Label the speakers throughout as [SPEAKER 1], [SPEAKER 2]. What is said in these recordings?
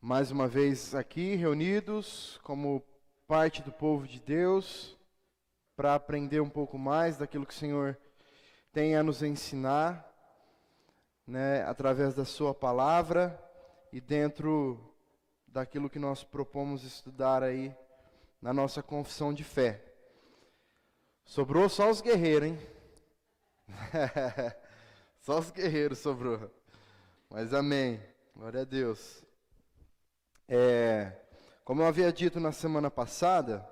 [SPEAKER 1] mais uma vez aqui reunidos como parte do povo de Deus para aprender um pouco mais daquilo que o Senhor tem a nos ensinar, né, através da sua palavra e dentro daquilo que nós propomos estudar aí na nossa confissão de fé. Sobrou só os guerreiros, hein? Só os guerreiros sobrou. Mas amém. Glória a Deus. Como eu havia dito na semana passada,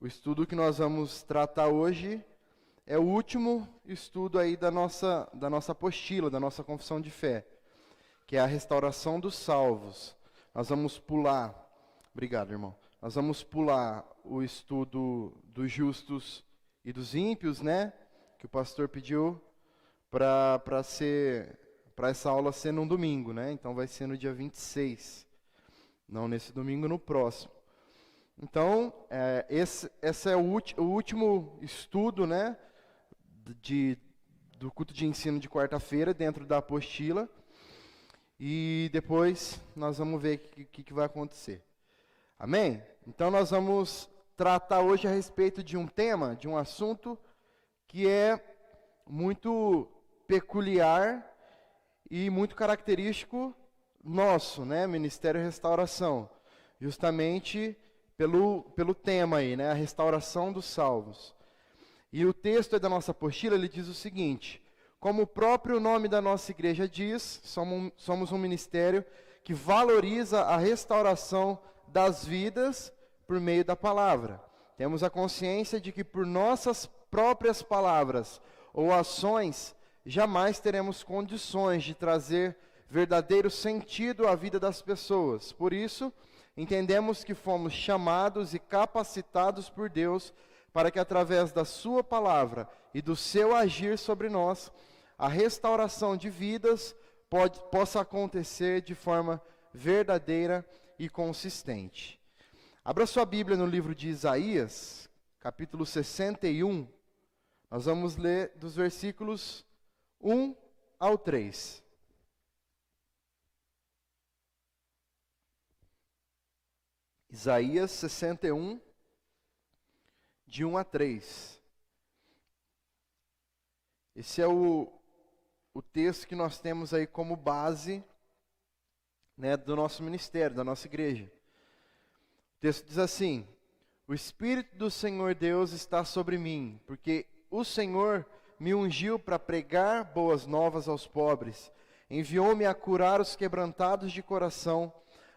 [SPEAKER 1] o estudo que nós vamos tratar hoje é o último estudo aí da nossa apostila, da nossa confissão de fé, que é a restauração dos salvos. Nós vamos pular, obrigado, irmão. Nós vamos pular o estudo dos justos e dos ímpios, né? Que o pastor pediu para essa aula ser num domingo, né? Então vai ser no dia 26. Não nesse domingo, no próximo. Então, esse é o último estudo, né, do culto de ensino de quarta-feira, dentro da apostila. E depois nós vamos ver o que vai acontecer. Amém? Então, nós vamos tratar hoje a respeito de um tema, de um assunto que é muito peculiar e muito característico nosso, né, Ministério Restauração, justamente pelo tema aí, né, a restauração dos salvos. E o texto da nossa apostila, ele diz o seguinte: como o próprio nome da nossa igreja diz, somos um ministério que valoriza a restauração das vidas por meio da palavra. Temos a consciência de que por nossas próprias palavras ou ações, jamais teremos condições de trazer verdadeiro sentido à vida das pessoas. Por isso, entendemos que fomos chamados e capacitados por Deus para que através da sua palavra e do seu agir sobre nós, a restauração de vidas possa acontecer de forma verdadeira e consistente. Abra sua Bíblia no livro de Isaías, capítulo 61. Nós vamos ler dos versículos 1 ao 3. Isaías 61, de 1 a 3. Esse é o texto que nós temos aí como base, né, do nosso ministério, da nossa igreja. O texto diz assim: o Espírito do Senhor Deus está sobre mim, porque o Senhor me ungiu para pregar boas novas aos pobres, enviou-me a curar os quebrantados de coração,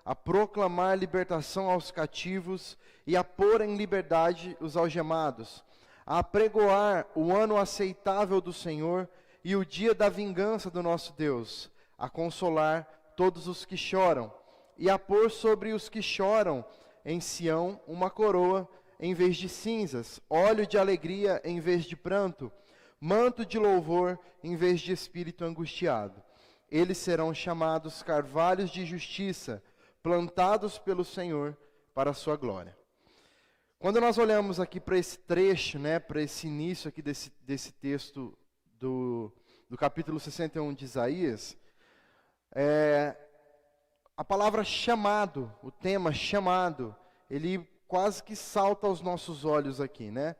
[SPEAKER 1] a proclamar libertação aos cativos e a pôr em liberdade os algemados, a apregoar o ano aceitável do Senhor e o dia da vingança do nosso Deus, a consolar todos os que choram e a pôr sobre os que choram em Sião uma coroa em vez de cinzas, óleo de alegria em vez de pranto, manto de louvor em vez de espírito angustiado. Eles serão chamados carvalhos de justiça, plantados pelo Senhor para a sua glória. Quando nós olhamos aqui para esse trecho, né, para esse início aqui desse texto do capítulo 61 de Isaías, a palavra chamado, o tema chamado, ele quase que salta aos nossos olhos aqui, né?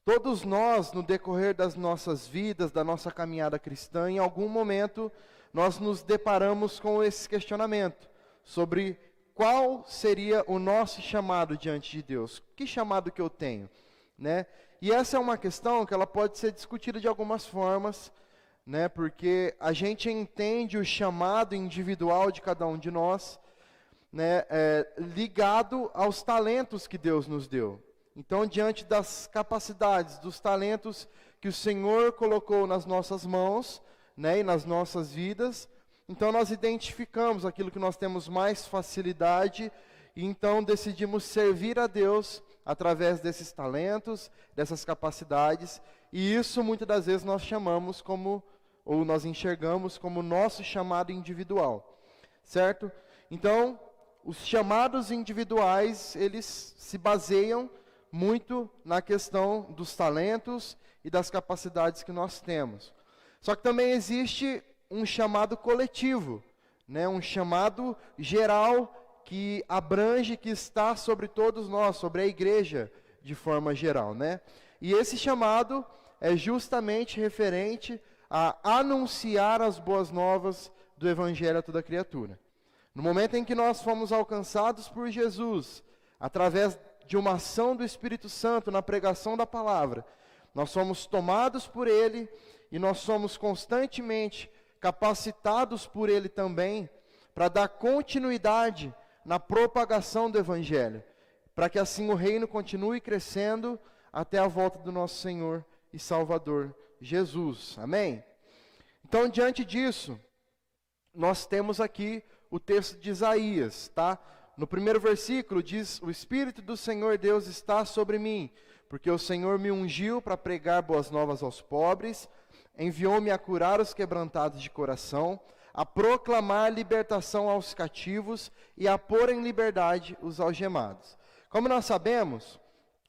[SPEAKER 1] Todos nós, no decorrer das nossas vidas, da nossa caminhada cristã, em algum momento, nós nos deparamos com esse questionamento sobre qual seria o nosso chamado diante de Deus. Que chamado que eu tenho, né? E essa é uma questão que ela pode ser discutida de algumas formas, né? Porque a gente entende o chamado individual de cada um de nós, né? Ligado aos talentos que Deus nos deu. Então, diante das capacidades, dos talentos que o Senhor colocou nas nossas mãos, né, e nas nossas vidas, então nós identificamos aquilo que nós temos mais facilidade e então decidimos servir a Deus através desses talentos, dessas capacidades, e isso muitas das vezes nós chamamos como, ou nós enxergamos como nosso chamado individual, certo? Então, os chamados individuais, eles se baseiam muito na questão dos talentos e das capacidades que nós temos. Só que também existe um chamado coletivo, né? Um chamado geral que abrange, que está sobre todos nós, sobre a igreja de forma geral, né? E esse chamado é justamente referente a anunciar as boas novas do Evangelho a toda criatura. No momento em que nós fomos alcançados por Jesus, através de uma ação do Espírito Santo na pregação da palavra, nós somos tomados por Ele e nós somos constantemente capacitados por Ele também para dar continuidade na propagação do Evangelho, para que assim o reino continue crescendo até a volta do nosso Senhor e Salvador Jesus. Amém? Então, diante disso, nós temos aqui o texto de Isaías, tá? No primeiro versículo diz: o Espírito do Senhor Deus está sobre mim, porque o Senhor me ungiu para pregar boas novas aos pobres, enviou-me a curar os quebrantados de coração, a proclamar libertação aos cativos e a pôr em liberdade os algemados. Como nós sabemos,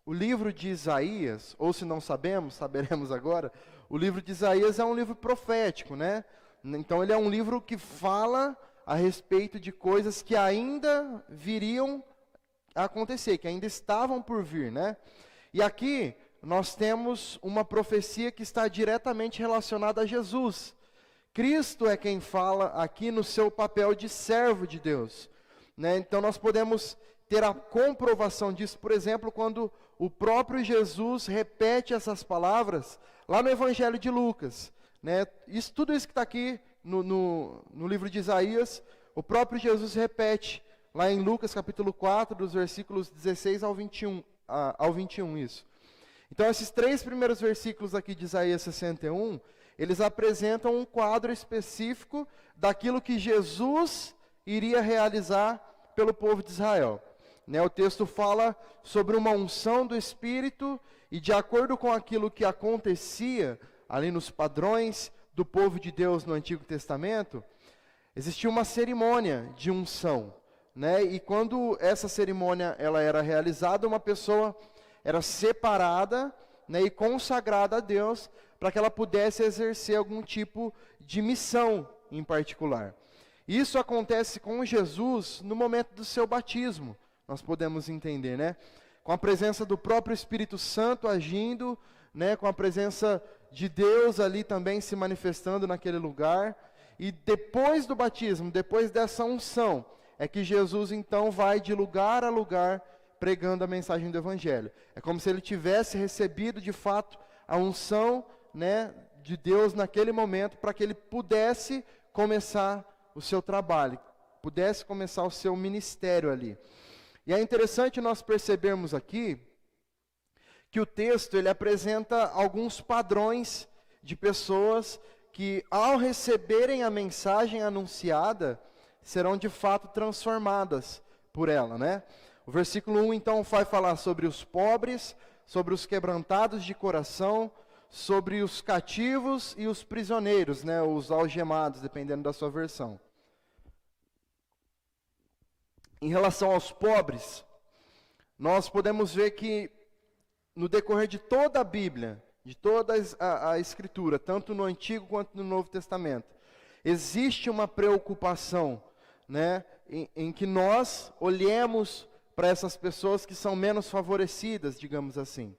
[SPEAKER 1] o livro de Isaías, ou se não sabemos, saberemos agora, o livro de Isaías é um livro profético, né? Então ele é um livro que fala a respeito de coisas que ainda viriam a acontecer, que ainda estavam por vir, né? E aqui nós temos uma profecia que está diretamente relacionada a Jesus. Cristo é quem fala aqui no seu papel de servo de Deus, né? Então nós podemos ter a comprovação disso, por exemplo, quando o próprio Jesus repete essas palavras lá no Evangelho de Lucas, né? Tudo isso que está aqui no livro de Isaías, o próprio Jesus repete lá em Lucas capítulo 4, dos versículos 16 ao 21, isso. Então esses 3 primeiros versículos aqui de Isaías 61, eles apresentam um quadro específico daquilo que Jesus iria realizar pelo povo de Israel. Né, o texto fala sobre uma unção do Espírito e, de acordo com aquilo que acontecia ali nos padrões do povo de Deus no Antigo Testamento, existia uma cerimônia de unção, né? E quando essa cerimônia ela era realizada, uma pessoa era separada, né, e consagrada a Deus para que ela pudesse exercer algum tipo de missão em particular. Isso acontece com Jesus no momento do seu batismo. Nós podemos entender, né? Com a presença do próprio Espírito Santo agindo, né? Com a presença de Deus ali também se manifestando naquele lugar. E depois do batismo, depois dessa unção, é que Jesus então vai de lugar a lugar pregando a mensagem do Evangelho. É como se ele tivesse recebido de fato a unção, né, de Deus naquele momento, para que ele pudesse começar o seu trabalho, pudesse começar o seu ministério ali. E é interessante nós percebermos aqui que o texto ele apresenta alguns padrões de pessoas que, ao receberem a mensagem anunciada, serão de fato transformadas por ela, né? O versículo 1 então vai falar sobre os pobres, sobre os quebrantados de coração, sobre os cativos e os prisioneiros, né? Os algemados, dependendo da sua versão. Em relação aos pobres, nós podemos ver que no decorrer de toda a Bíblia, de toda a Escritura, tanto no Antigo quanto no Novo Testamento, existe uma preocupação, né, em que nós olhemos para essas pessoas que são menos favorecidas, digamos assim.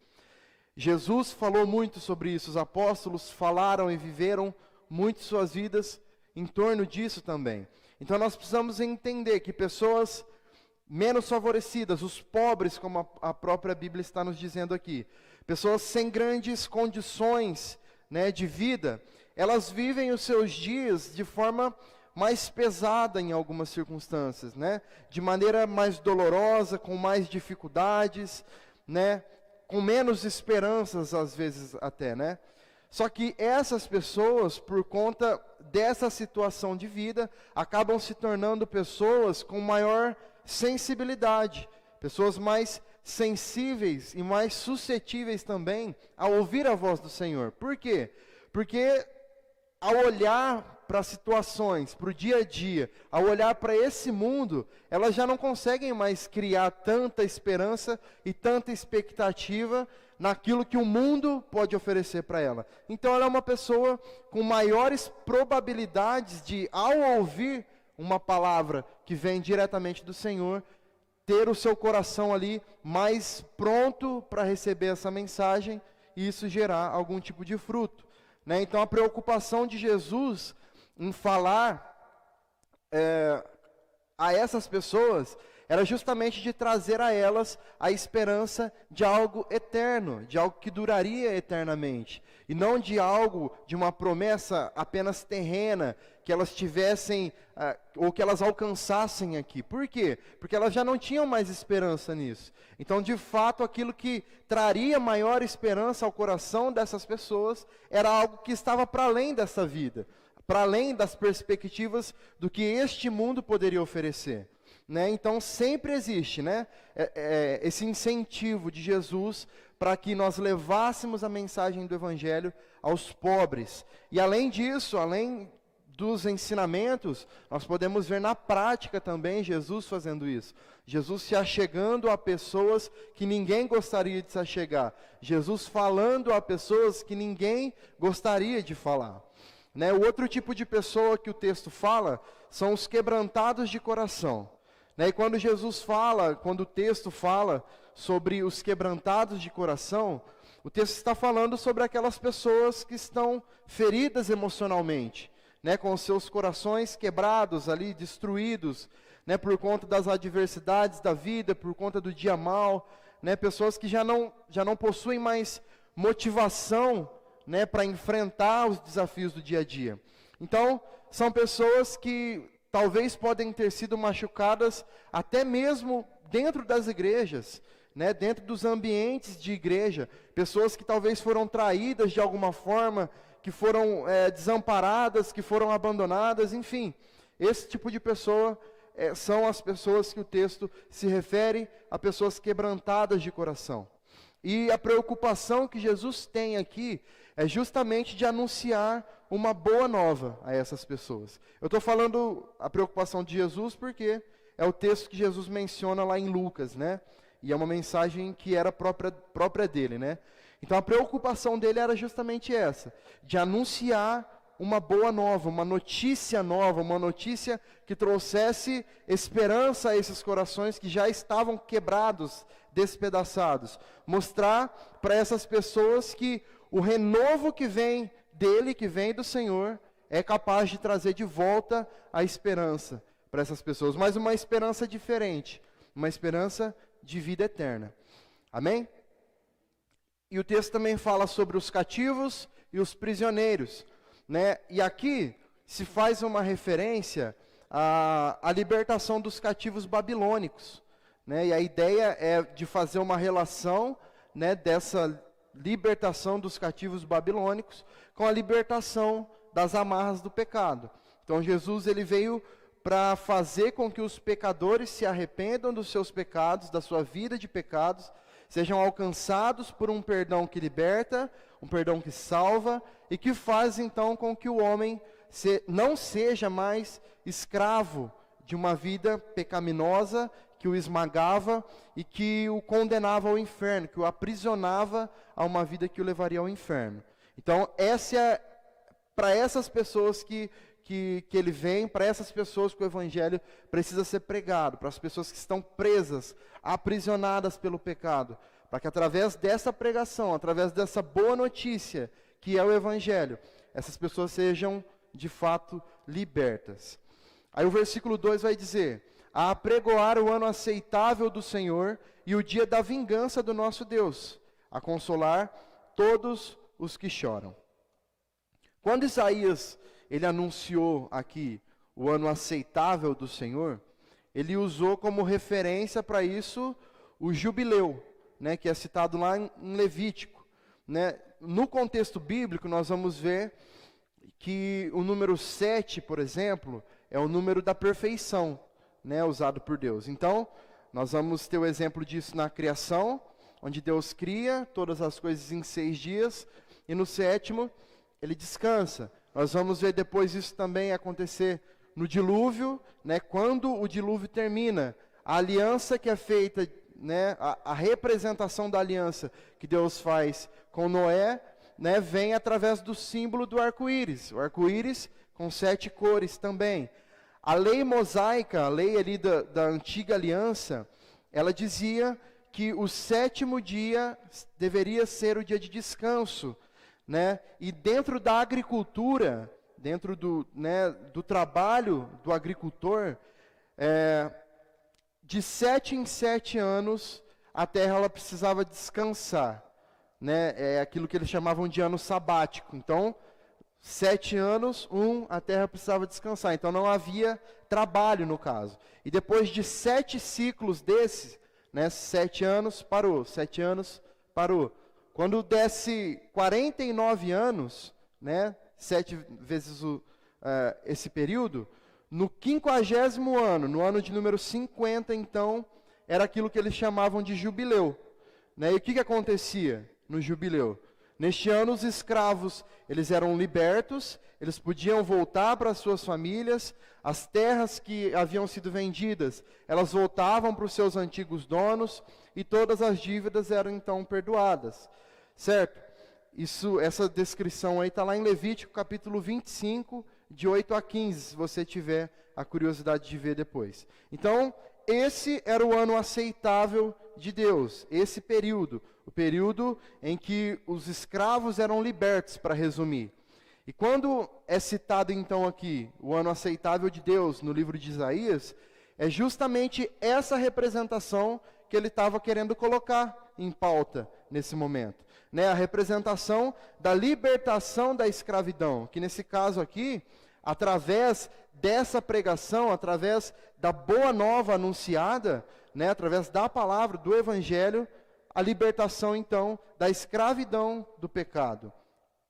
[SPEAKER 1] Jesus falou muito sobre isso, os apóstolos falaram e viveram muito suas vidas em torno disso também. Então nós precisamos entender que pessoas menos favorecidas, os pobres, como a própria Bíblia está nos dizendo aqui, pessoas sem grandes condições, né, de vida, elas vivem os seus dias de forma mais pesada em algumas circunstâncias, né, de maneira mais dolorosa, com mais dificuldades, né, com menos esperanças às vezes até, né. Só que essas pessoas, por conta dessa situação de vida, acabam se tornando pessoas com maior sensibilidade, pessoas mais sensíveis e mais suscetíveis também a ouvir a voz do Senhor. Por quê? Porque ao olhar para situações, para o dia a dia, ao olhar para esse mundo, elas já não conseguem mais criar tanta esperança e tanta expectativa naquilo que o mundo pode oferecer para ela. Então ela é uma pessoa com maiores probabilidades de, ao ouvir uma palavra que vem diretamente do Senhor, ter o seu coração ali mais pronto para receber essa mensagem e isso gerar algum tipo de fruto, né? Então a preocupação de Jesus em falar a essas pessoas era justamente de trazer a elas a esperança de algo eterno, de algo que duraria eternamente, e não de algo, de uma promessa apenas terrena, que elas tivessem, ou que elas alcançassem aqui. Por quê? Porque elas já não tinham mais esperança nisso. Então, de fato, aquilo que traria maior esperança ao coração dessas pessoas era algo que estava para além dessa vida, para além das perspectivas do que este mundo poderia oferecer. Né? Então, sempre existe, né, esse incentivo de Jesus para que nós levássemos a mensagem do Evangelho aos pobres. E além disso, além dos ensinamentos, nós podemos ver na prática também Jesus fazendo isso. Jesus se achegando a pessoas que ninguém gostaria de se achegar. Jesus falando a pessoas que ninguém gostaria de falar. Né? O outro tipo de pessoa que o texto fala são os quebrantados de coração. E quando Jesus fala, quando o texto fala sobre os quebrantados de coração, o texto está falando sobre aquelas pessoas que estão feridas emocionalmente, né, com os seus corações quebrados ali, destruídos, né, por conta das adversidades da vida, por conta do dia mal, né, pessoas que já não possuem mais motivação, né, para enfrentar os desafios do dia a dia. Então, são pessoas que talvez podem ter sido machucadas até mesmo dentro das igrejas, né, dentro dos ambientes de igreja, pessoas que talvez foram traídas de alguma forma, que foram desamparadas, que foram abandonadas, enfim. Esse tipo de pessoa são as pessoas que o texto se refere a pessoas quebrantadas de coração. E a preocupação que Jesus tem aqui é justamente de anunciar uma boa nova a essas pessoas. Eu estou falando a preocupação de Jesus porque é o texto que Jesus menciona lá em Lucas, né? E é uma mensagem que era própria dele, né? Então a preocupação dele era justamente essa, de anunciar uma boa nova, uma notícia nova, uma notícia que trouxesse esperança a esses corações que já estavam quebrados, despedaçados. Mostrar para essas pessoas que o renovo que vem dele, que vem do Senhor, é capaz de trazer de volta a esperança para essas pessoas, mas uma esperança diferente, uma esperança de vida eterna. Amém? E o texto também fala sobre os cativos e os prisioneiros, né? E aqui se faz uma referência à libertação dos cativos babilônicos, né? E a ideia é de fazer uma relação, né, dessa libertação dos cativos babilônicos com a libertação das amarras do pecado. Então Jesus ele veio para fazer com que os pecadores se arrependam dos seus pecados, da sua vida de pecados, sejam alcançados por um perdão que liberta, um perdão que salva, e que faz então com que o homem não seja mais escravo de uma vida pecaminosa que o esmagava e que o condenava ao inferno, que o aprisionava a uma vida que o levaria ao inferno. Então, essa é para essas pessoas que ele vem, para essas pessoas que o Evangelho precisa ser pregado, para as pessoas que estão presas, aprisionadas pelo pecado, para que através dessa pregação, através dessa boa notícia, que é o Evangelho, essas pessoas sejam de fato libertas. Aí o versículo 2 vai dizer: a apregoar o ano aceitável do Senhor e o dia da vingança do nosso Deus, a consolar todos os que choram. Quando Isaías ele anunciou aqui o ano aceitável do Senhor, ele usou como referência para isso o jubileu, né, que é citado lá em Levítico, né? No contexto bíblico nós vamos ver que o número 7, por exemplo, é o número da perfeição, né, usado por Deus. Então, nós vamos ter o exemplo disso na criação, onde Deus cria todas as coisas em 6 dias, e no 7º, ele descansa. Nós vamos ver depois isso também acontecer no dilúvio, né, quando o dilúvio termina. A aliança que é feita, né, a representação da aliança que Deus faz com Noé, né, vem através do símbolo do arco-íris. O arco-íris com 7 cores também. A lei mosaica, a lei ali da antiga aliança, ela dizia que o 7º dia deveria ser o dia de descanso, né? E dentro da agricultura, dentro do trabalho do agricultor, de 7 em 7 anos, a terra ela precisava descansar, né? É aquilo que eles chamavam de ano sabático. Então, 7 anos, a terra precisava descansar. Então, não havia trabalho no caso. E depois de 7 ciclos desses, né, 7 anos, parou. 7 anos, parou. Quando desse 49 anos, né, 7 vezes esse período, no 50º ano, no ano de número 50, então, era aquilo que eles chamavam de jubileu. Né? E o que acontecia no jubileu? Neste ano, os escravos, eles eram libertos, eles podiam voltar para as suas famílias, as terras que haviam sido vendidas, elas voltavam para os seus antigos donos, e todas as dívidas eram então perdoadas. Certo? Essa descrição aí está lá em Levítico, capítulo 25, de 8 a 15, se você tiver a curiosidade de ver depois. Então, esse era o ano aceitável de Deus, esse período, o período em que os escravos eram libertos, para resumir. E quando é citado então aqui o ano aceitável de Deus no livro de Isaías, é justamente essa representação que ele estava querendo colocar em pauta nesse momento. Né? A representação da libertação da escravidão, que nesse caso aqui, através dessa pregação, através da boa nova anunciada, né, através da palavra, do evangelho, a libertação então da escravidão do pecado.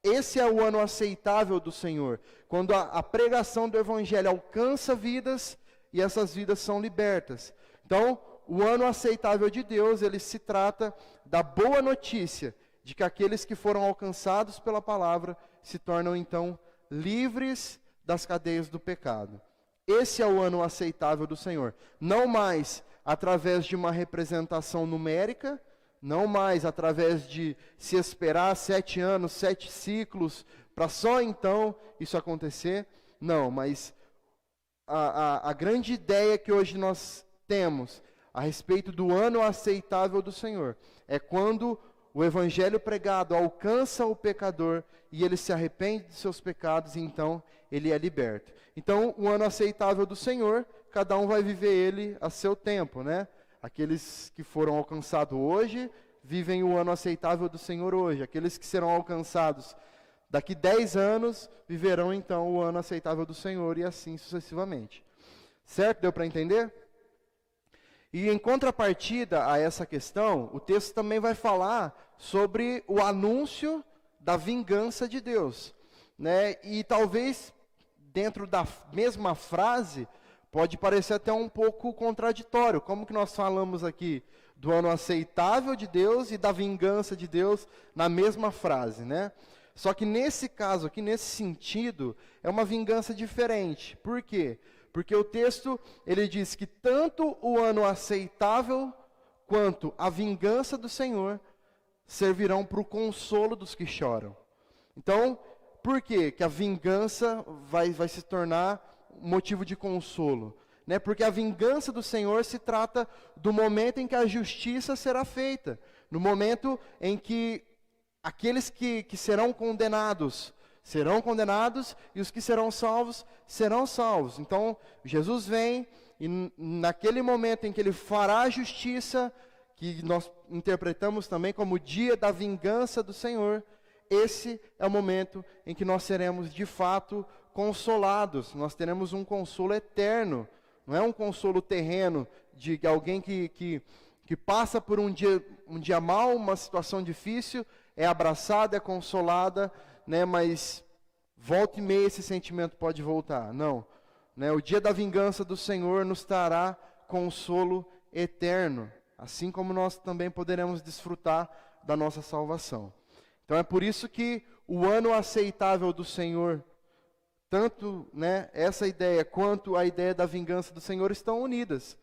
[SPEAKER 1] Esse é o ano aceitável do Senhor, quando a pregação do evangelho alcança vidas e essas vidas são libertas. Então, o ano aceitável de Deus, ele se trata da boa notícia de que aqueles que foram alcançados pela palavra se tornam então livres das cadeias do pecado. Esse é o ano aceitável do Senhor. Não mais através de uma representação numérica, não mais através de se esperar 7 anos, 7 ciclos, para só então isso acontecer. Não, mas a grande ideia que hoje nós temos a respeito do ano aceitável do Senhor é quando o evangelho pregado alcança o pecador e ele se arrepende de seus pecados e então ele é liberto. Então, o ano aceitável do Senhor, cada um vai viver ele a seu tempo, né? Aqueles que foram alcançados hoje, vivem o ano aceitável do Senhor hoje. Aqueles que serão alcançados daqui 10 anos, viverão então o ano aceitável do Senhor e assim sucessivamente. Certo? Deu para entender? E em contrapartida a essa questão, o texto também vai falar sobre o anúncio da vingança de Deus, né? E talvez dentro da mesma frase pode parecer até um pouco contraditório. Como que nós falamos aqui do ano aceitável de Deus e da vingança de Deus na mesma frase, né? Só que nesse caso aqui, nesse sentido, é uma vingança diferente. Por quê? Porque o texto, ele diz que tanto o ano aceitável quanto a vingança do Senhor servirão para o consolo dos que choram. Então, por quê que a vingança vai se tornar motivo de consolo? Né? Porque a vingança do Senhor se trata do momento em que a justiça será feita. No momento em que aqueles que serão condenados e os que serão salvos. Então, Jesus vem e naquele momento em que ele fará a justiça, que nós interpretamos também como o dia da vingança do Senhor, esse é o momento em que nós seremos de fato consolados. Nós teremos um consolo eterno, não é um consolo terreno de alguém que passa por um dia mau, uma situação difícil, é abraçada, é consolada, né, mas volta e meia esse sentimento pode voltar. Não. Né, o dia da vingança do Senhor nos trará consolo eterno, assim como nós também poderemos desfrutar da nossa salvação. Então é por isso que o ano aceitável do Senhor, tanto, né, essa ideia quanto a ideia da vingança do Senhor estão unidas.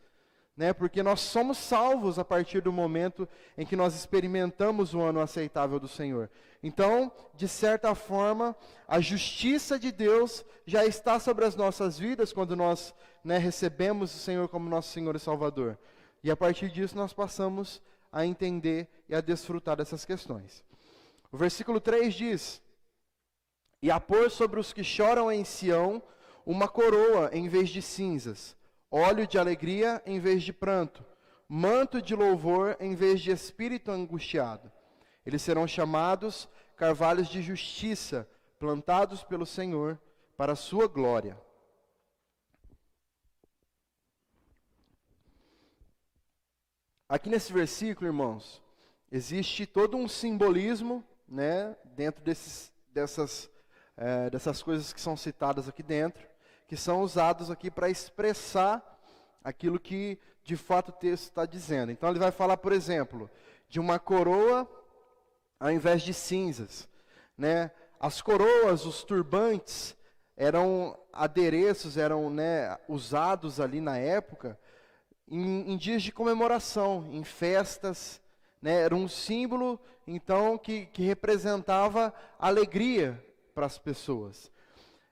[SPEAKER 1] né? Porque nós somos salvos a partir do momento em que nós experimentamos o ano aceitável do Senhor. Então, de certa forma, a justiça de Deus já está sobre as nossas vidas quando nós, né, recebemos o Senhor como nosso Senhor e Salvador. E a partir disso nós passamos a entender e a desfrutar dessas questões. O versículo 3 diz: e a pôr sobre os que choram em Sião uma coroa em vez de cinzas, óleo de alegria em vez de pranto, manto de louvor em vez de espírito angustiado. Eles serão chamados carvalhos de justiça, plantados pelo Senhor para a sua glória. Aqui nesse versículo, irmãos, existe todo um simbolismo, né, dentro dessas coisas que são citadas aqui dentro, que são usados aqui para expressar aquilo que de fato o texto está dizendo. Então ele vai falar, por exemplo, de uma coroa ao invés de cinzas, né? As coroas, os turbantes, eram adereços, eram, né, usados ali na época em dias de comemoração, em festas, né? Era um símbolo, então, que representava alegria para as pessoas.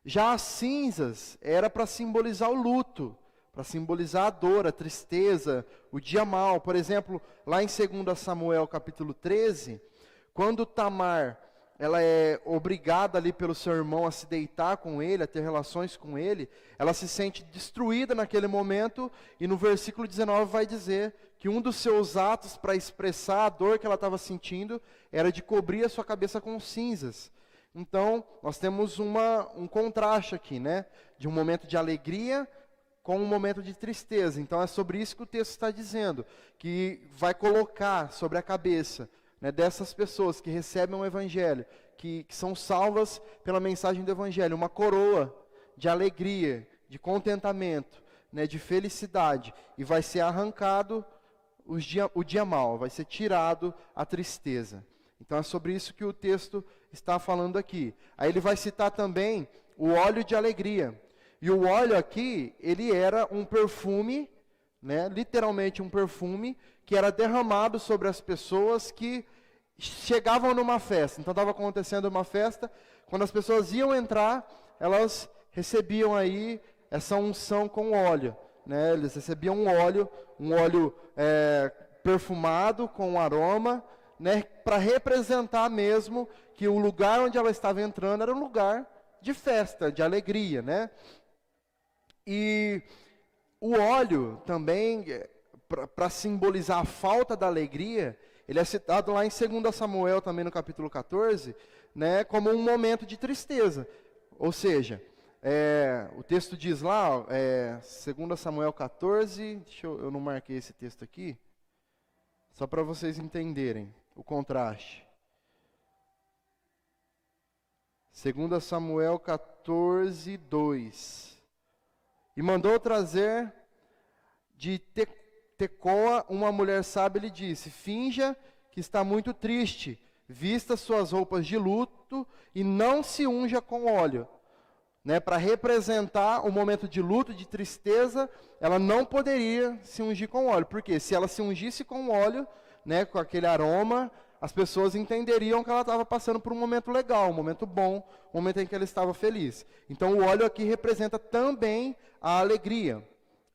[SPEAKER 1] Já as cinzas era para simbolizar o luto, para simbolizar a dor, a tristeza, o dia mau. Por exemplo, lá em 2 Samuel capítulo 13, quando Tamar, ela é obrigada ali pelo seu irmão a se deitar com ele, a ter relações com ele, ela se sente destruída naquele momento, e no versículo 19 vai dizer que um dos seus atos para expressar a dor que ela estava sentindo era de cobrir a sua cabeça com cinzas. Então, nós temos um contraste aqui, né? De um momento de alegria com um momento de tristeza. Então, é sobre isso que o texto está dizendo, que vai colocar sobre a cabeça, né, dessas pessoas que recebem o Evangelho, que são salvas pela mensagem do Evangelho, uma coroa de alegria, de contentamento, né, de felicidade, e vai ser arrancado o dia mau, vai ser tirado a tristeza. Então, é sobre isso que o texto está falando aqui. Aí ele vai citar também o óleo de alegria. E o óleo aqui, ele era um perfume, né, literalmente um perfume, que era derramado sobre as pessoas que chegavam numa festa. Então estava acontecendo uma festa, quando as pessoas iam entrar, elas recebiam aí essa unção com óleo, né? Eles recebiam um óleo perfumado com aroma, né, para representar mesmo que o lugar onde ela estava entrando era um lugar de festa, de alegria, né? E o óleo também, para simbolizar a falta da alegria, ele é citado lá em 2 Samuel, também no capítulo 14, né, como um momento de tristeza. Ou seja, o texto diz lá, 2 Samuel 14, eu não marquei esse texto aqui, só para vocês entenderem o contraste. 2 Samuel 14, 2. E mandou trazer de Tecoa uma mulher sábia, e lhe disse: finja que está muito triste, vista suas roupas de luto e não se unja com óleo. Né, para representar o momento de luto, de tristeza, ela não poderia se ungir com óleo. Porque se ela se ungisse com óleo, né, com aquele aroma, as pessoas entenderiam que ela estava passando por um momento legal, um momento bom, um momento em que ela estava feliz. Então o óleo aqui representa também a alegria.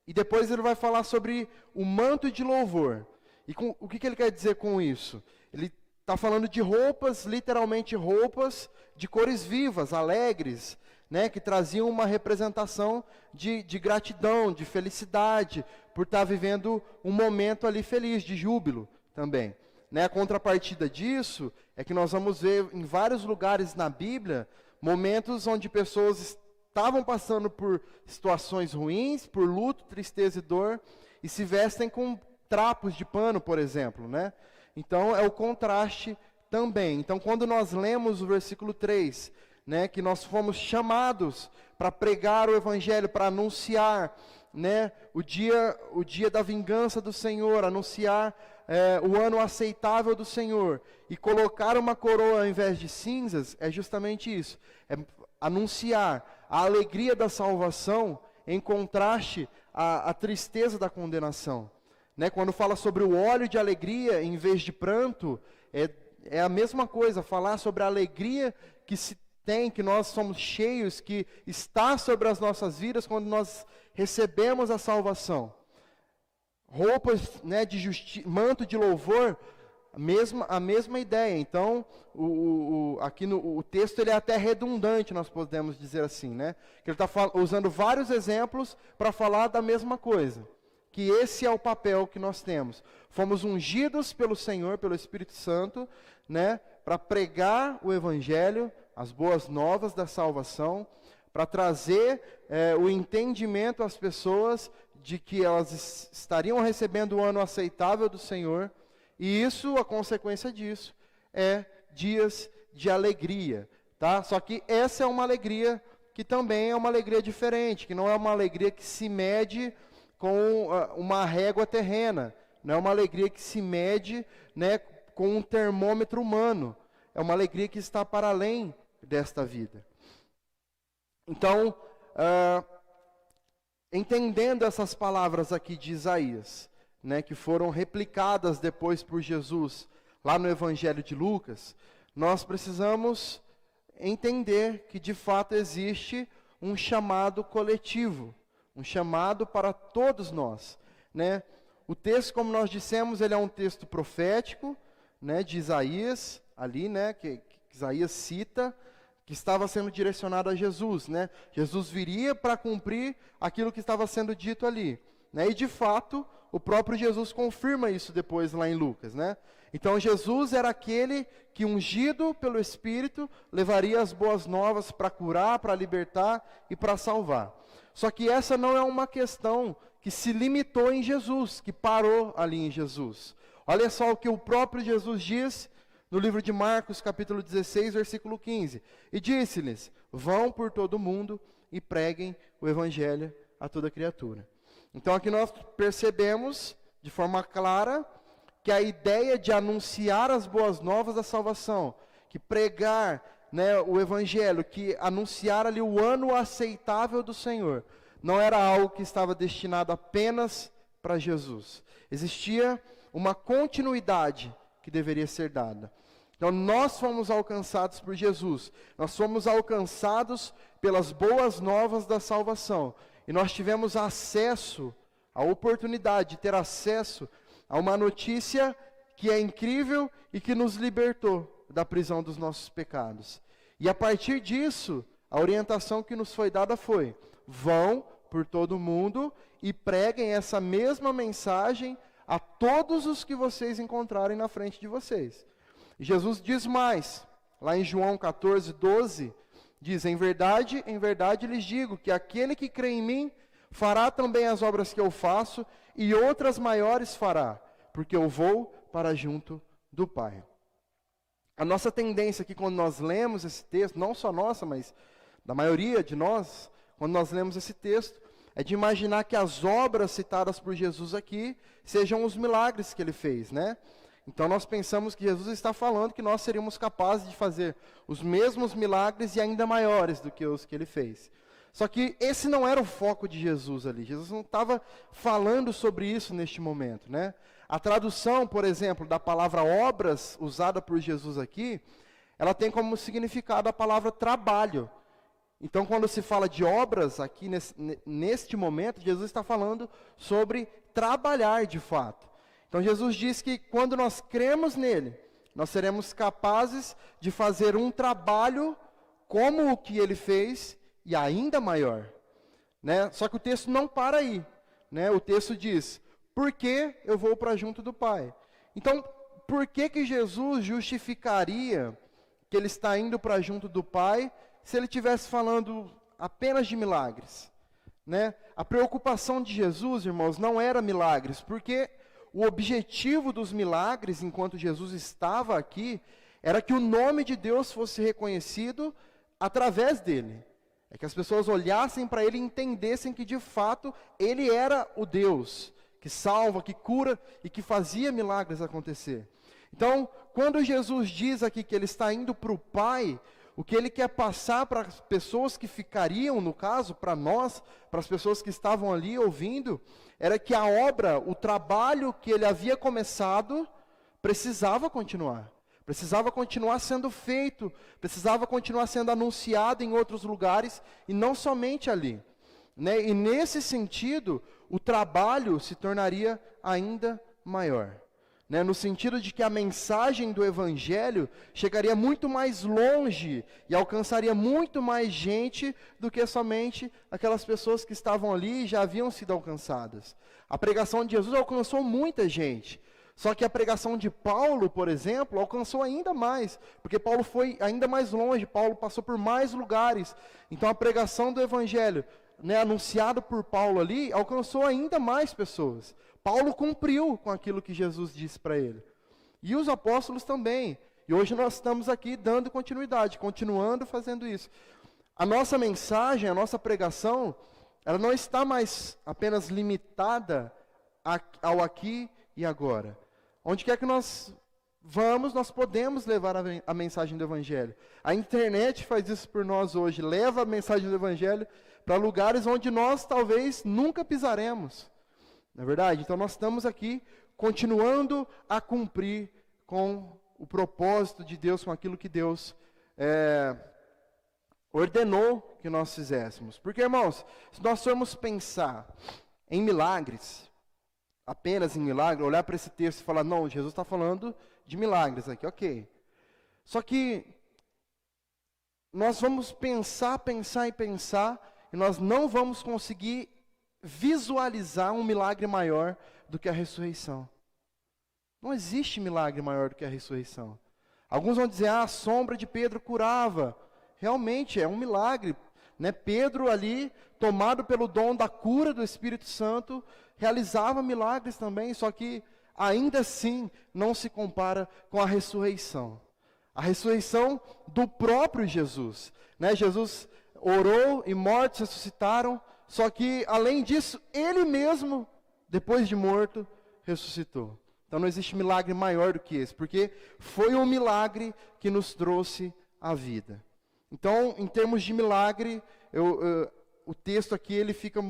[SPEAKER 1] E depois ele vai falar sobre o manto de louvor. E o que ele quer dizer com isso? Ele está falando de roupas, literalmente roupas de cores vivas, alegres, né, que traziam uma representação de gratidão, de felicidade, por estar vivendo um momento ali feliz, de júbilo também. Né, a contrapartida disso é que nós vamos ver em vários lugares na Bíblia, momentos onde pessoas estavam passando por situações ruins, por luto, tristeza e dor, e se vestem com trapos de pano, por exemplo, né? Então é o contraste também. Então quando nós lemos o versículo 3, né, que nós fomos chamados para pregar o Evangelho, para anunciar, né, o dia da vingança do Senhor, anunciar o ano aceitável do Senhor, e colocar uma coroa ao invés de cinzas, é justamente isso, é anunciar a alegria da salvação em contraste à tristeza da condenação. né? Quando fala sobre o óleo de alegria em vez de pranto, é a mesma coisa, falar sobre a alegria que se tem, que nós somos cheios, que está sobre as nossas vidas quando nós recebemos a salvação. Roupas, né, manto de louvor, a mesma ideia. Então, aqui o texto ele é até redundante, nós podemos dizer assim, né? Que ele está usando vários exemplos para falar da mesma coisa. Que esse é o papel que nós temos. Fomos ungidos pelo Senhor, pelo Espírito Santo, né? Para pregar o Evangelho, as boas novas da salvação, para trazer o entendimento às pessoas de que elas estariam recebendo o ano aceitável do Senhor, e isso, a consequência disso, é dias de alegria, tá? Só que essa é uma alegria que também é uma alegria diferente, que não é uma alegria que se mede com uma régua terrena, não é uma alegria que se mede, né, com um termômetro humano, é uma alegria que está para além desta vida. Então, entendendo essas palavras aqui de Isaías, né, que foram replicadas depois por Jesus, lá no Evangelho de Lucas, nós precisamos entender que de fato existe um chamado coletivo, um chamado para todos nós, né? O texto, como nós dissemos, ele é um texto profético, né, de Isaías, ali, né, que Isaías cita, que estava sendo direcionado a Jesus, né? Jesus viria para cumprir aquilo que estava sendo dito ali, né? E de fato, o próprio Jesus confirma isso depois lá em Lucas, né? Então Jesus era aquele que, ungido pelo Espírito, levaria as boas novas para curar, para libertar e para salvar. Só que essa não é uma questão que se limitou em Jesus, que parou ali em Jesus. Olha só o que o próprio Jesus diz no livro de Marcos, capítulo 16, versículo 15. E disse-lhes: vão por todo o mundo e preguem o Evangelho a toda criatura. Então aqui nós percebemos de forma clara que a ideia de anunciar as boas novas da salvação, que pregar, né, o Evangelho, que anunciar ali o ano aceitável do Senhor, não era algo que estava destinado apenas para Jesus. Existia uma continuidade que deveria ser dada. Então nós fomos alcançados por Jesus, nós fomos alcançados pelas boas novas da salvação, e nós tivemos acesso, a oportunidade de ter acesso a uma notícia que é incrível e que nos libertou da prisão dos nossos pecados. E a partir disso, a orientação que nos foi dada foi: vão por todo o mundo e preguem essa mesma mensagem a todos os que vocês encontrarem na frente de vocês. E Jesus diz mais, lá em João 14, 12, diz: em verdade lhes digo que aquele que crê em mim fará também as obras que eu faço, e outras maiores fará, porque eu vou para junto do Pai. A nossa tendência aqui, quando nós lemos esse texto, não só nossa, mas da maioria de nós, quando nós lemos esse texto, é de imaginar que as obras citadas por Jesus aqui sejam os milagres que ele fez, né? Então nós pensamos que Jesus está falando que nós seríamos capazes de fazer os mesmos milagres e ainda maiores do que os que ele fez. Só que esse não era o foco de Jesus ali. Jesus não estava falando sobre isso neste momento, né? A tradução, por exemplo, da palavra obras, usada por Jesus aqui, ela tem como significado a palavra trabalho. Então, quando se fala de obras aqui, neste momento, Jesus está falando sobre trabalhar de fato. Então, Jesus diz que quando nós cremos nele, nós seremos capazes de fazer um trabalho como o que ele fez e ainda maior, né? Só que o texto não para aí, né? O texto diz: por que eu vou para junto do Pai? Então, por que Jesus justificaria que ele está indo para junto do Pai se ele estivesse falando apenas de milagres, né? A preocupação de Jesus, irmãos, não era milagres, porque o objetivo dos milagres, enquanto Jesus estava aqui, era que o nome de Deus fosse reconhecido através dele. É que as pessoas olhassem para ele e entendessem que de fato ele era o Deus que salva, que cura e que fazia milagres acontecer. Então, quando Jesus diz aqui que ele está indo para o Pai, o que ele quer passar para as pessoas que ficariam, no caso, para nós, para as pessoas que estavam ali ouvindo, era que a obra, o trabalho que ele havia começado, precisava continuar sendo feito, precisava continuar sendo anunciado em outros lugares, e não somente ali, né? E nesse sentido, o trabalho se tornaria ainda maior, né? No sentido de que a mensagem do Evangelho chegaria muito mais longe e alcançaria muito mais gente do que somente aquelas pessoas que estavam ali e já haviam sido alcançadas. A pregação de Jesus alcançou muita gente. Só que a pregação de Paulo, por exemplo, alcançou ainda mais, porque Paulo foi ainda mais longe, Paulo passou por mais lugares. Então a pregação do Evangelho, né, anunciado por Paulo ali, alcançou ainda mais pessoas. Paulo cumpriu com aquilo que Jesus disse para ele. E os apóstolos também. E hoje nós estamos aqui dando continuidade, continuando fazendo isso. A nossa mensagem, a nossa pregação, ela não está mais apenas limitada ao aqui e agora. Onde quer que nós vamos, nós podemos levar a mensagem do Evangelho. A internet faz isso por nós hoje, leva a mensagem do Evangelho para lugares onde nós talvez nunca pisaremos. Não é verdade? Então nós estamos aqui continuando a cumprir com o propósito de Deus, com aquilo que Deus ordenou que nós fizéssemos. Porque, irmãos, se nós formos pensar em milagres, apenas em milagre, olhar para esse texto e falar, não, Jesus está falando de milagres aqui, ok. Só que nós vamos pensar, e nós não vamos conseguir visualizar um milagre maior do que a ressurreição. Não existe milagre maior do que a ressurreição. Alguns vão dizer, a sombra de Pedro curava. Realmente, é um milagre, né? Pedro ali, tomado pelo dom da cura do Espírito Santo, realizava milagres também, só que ainda assim não se compara com a ressurreição. A ressurreição do próprio Jesus, né? Jesus orou e mortos ressuscitaram, só que além disso, ele mesmo, depois de morto, ressuscitou. Então não existe milagre maior do que esse, porque foi um milagre que nos trouxe a vida. Então, em termos de milagre, o texto aqui ele fica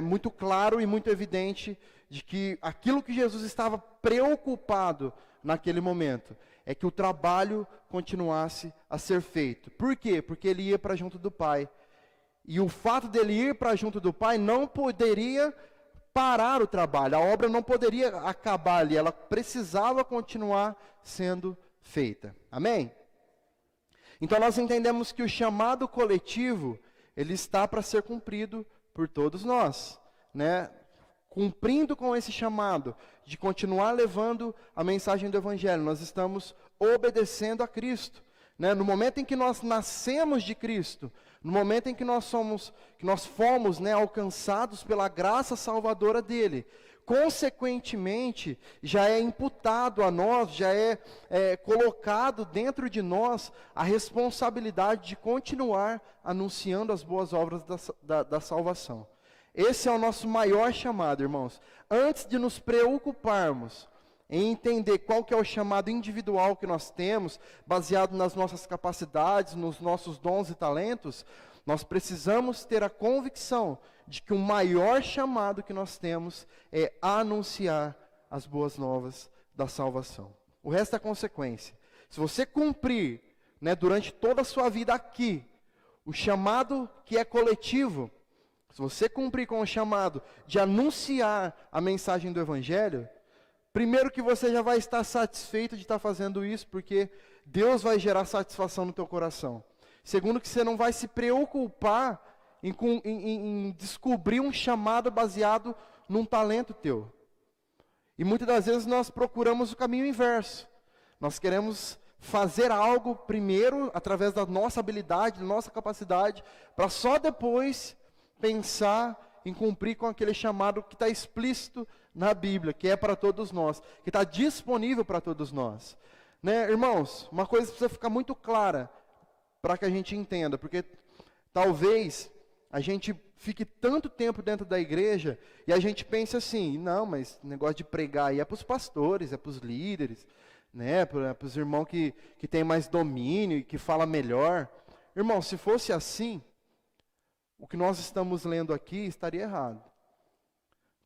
[SPEAKER 1] muito claro e muito evidente de que aquilo que Jesus estava preocupado naquele momento é que o trabalho continuasse a ser feito. Por quê? Porque ele ia para junto do Pai. E o fato dele ir para junto do Pai não poderia parar o trabalho, a obra não poderia acabar ali, ela precisava continuar sendo feita. Amém? Então nós entendemos que o chamado coletivo, ele está para ser cumprido por todos nós, né? Cumprindo com esse chamado de continuar levando a mensagem do Evangelho, nós estamos obedecendo a Cristo, né? No momento em que nós nascemos de Cristo, no momento em que nós fomos, né, alcançados pela graça salvadora dele, consequentemente, já é imputado a nós, já é colocado dentro de nós a responsabilidade de continuar anunciando as boas obras da salvação. Esse é o nosso maior chamado, irmãos. Antes de nos preocuparmos em entender qual que é o chamado individual que nós temos, baseado nas nossas capacidades, nos nossos dons e talentos, nós precisamos ter a convicção de que o maior chamado que nós temos é anunciar as boas novas da salvação. O resto é consequência. Se você cumprir, né, durante toda a sua vida aqui, o chamado que é coletivo, se você cumprir com o chamado de anunciar a mensagem do Evangelho, primeiro que você já vai estar satisfeito de estar fazendo isso, porque Deus vai gerar satisfação no teu coração. Segundo que você não vai se preocupar em descobrir um chamado baseado num talento teu. E muitas das vezes nós procuramos o caminho inverso. Nós queremos fazer algo primeiro, através da nossa habilidade, da nossa capacidade, para só depois pensar em cumprir com aquele chamado que está explícito na Bíblia, que é para todos nós, que está disponível para todos nós. Né, irmãos, uma coisa precisa ficar muito clara para que a gente entenda, porque talvez a gente fique tanto tempo dentro da igreja e a gente pense assim, não, mas o negócio de pregar aí é para os pastores, é para os líderes, né? Para os irmãos que têm mais domínio e que falam melhor. Irmão, se fosse assim, o que nós estamos lendo aqui estaria errado.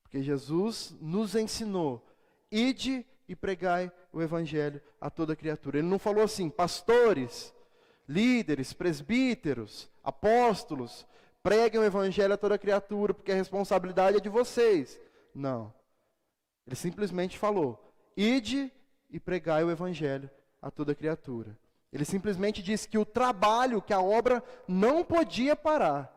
[SPEAKER 1] Porque Jesus nos ensinou, ide e pregai o evangelho a toda criatura. Ele não falou assim, pastores, líderes, presbíteros, apóstolos, preguem o evangelho a toda criatura, porque a responsabilidade é de vocês. Não. Ele simplesmente falou, ide e pregai o evangelho a toda criatura. Ele simplesmente disse que o trabalho, que a obra não podia parar.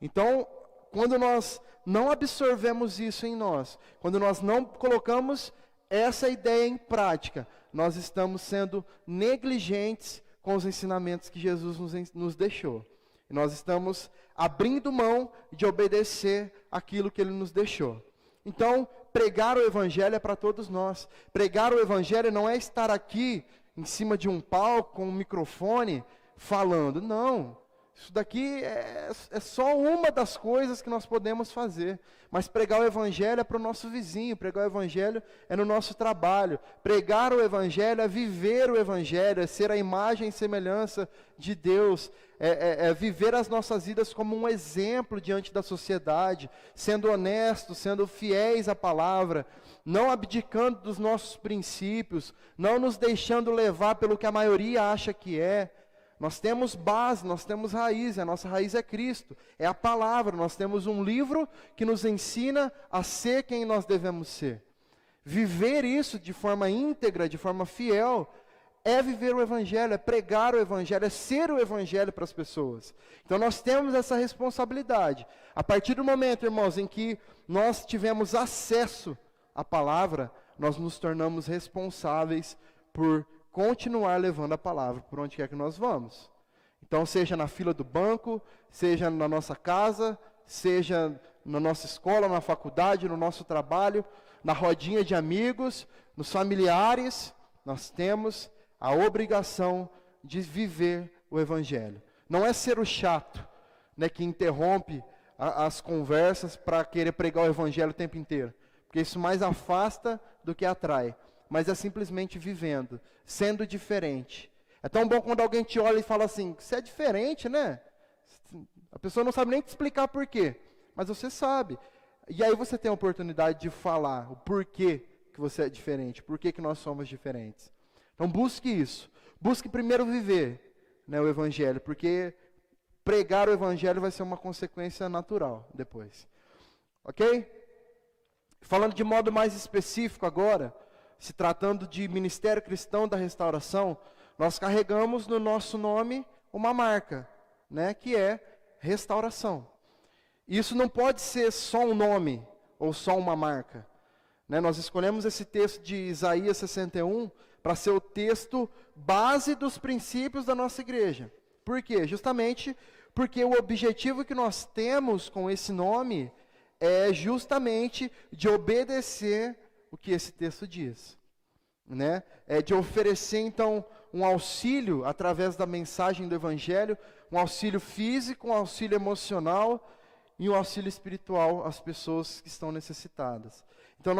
[SPEAKER 1] Então, quando nós não absorvemos isso em nós, quando nós não colocamos essa ideia em prática, nós estamos sendo negligentes com os ensinamentos que Jesus nos deixou. E nós estamos abrindo mão de obedecer aquilo que Ele nos deixou. Então, pregar o Evangelho é para todos nós. Pregar o Evangelho não é estar aqui em cima de um palco com um microfone falando. Não. Isso daqui é só uma das coisas que nós podemos fazer. Mas pregar o Evangelho é para o nosso vizinho, pregar o Evangelho é no nosso trabalho. Pregar o Evangelho é viver o Evangelho, é ser a imagem e semelhança de Deus, é viver as nossas vidas como um exemplo diante da sociedade, sendo honestos, sendo fiéis à palavra, não abdicando dos nossos princípios, não nos deixando levar pelo que a maioria acha que é. Nós temos base, nós temos raiz, a nossa raiz é Cristo, é a palavra. Nós temos um livro que nos ensina a ser quem nós devemos ser. Viver isso de forma íntegra, de forma fiel, é viver o Evangelho, é pregar o Evangelho, é ser o Evangelho para as pessoas. Então nós temos essa responsabilidade. A partir do momento, irmãos, em que nós tivemos acesso à palavra, nós nos tornamos responsáveis por continuar levando a palavra por onde quer que nós vamos. Então, seja na fila do banco, seja na nossa casa, seja na nossa escola, na faculdade, no nosso trabalho, na rodinha de amigos, nos familiares, nós temos a obrigação de viver o Evangelho. Não é ser o chato, né, que interrompe as conversas para querer pregar o Evangelho o tempo inteiro, porque isso mais afasta do que atrai. Mas é simplesmente vivendo, sendo diferente. É tão bom quando alguém te olha e fala assim, você é diferente, né? A pessoa não sabe nem te explicar por quê, mas você sabe. E aí você tem a oportunidade de falar o porquê que você é diferente, por que nós somos diferentes. Então busque isso. Busque primeiro viver, né, o Evangelho, porque pregar o Evangelho vai ser uma consequência natural depois. Ok? Falando de modo mais específico agora, se tratando de Ministério Cristão da Restauração, nós carregamos no nosso nome uma marca, né, que é restauração. Isso não pode ser só um nome ou só uma marca, né? Nós escolhemos esse texto de Isaías 61 para ser o texto base dos princípios da nossa igreja. Por quê? Justamente porque o objetivo que nós temos com esse nome é justamente de obedecer o que esse texto diz, né? É de oferecer então um auxílio através da mensagem do Evangelho, um auxílio físico, um auxílio emocional e um auxílio espiritual às pessoas que estão necessitadas. Então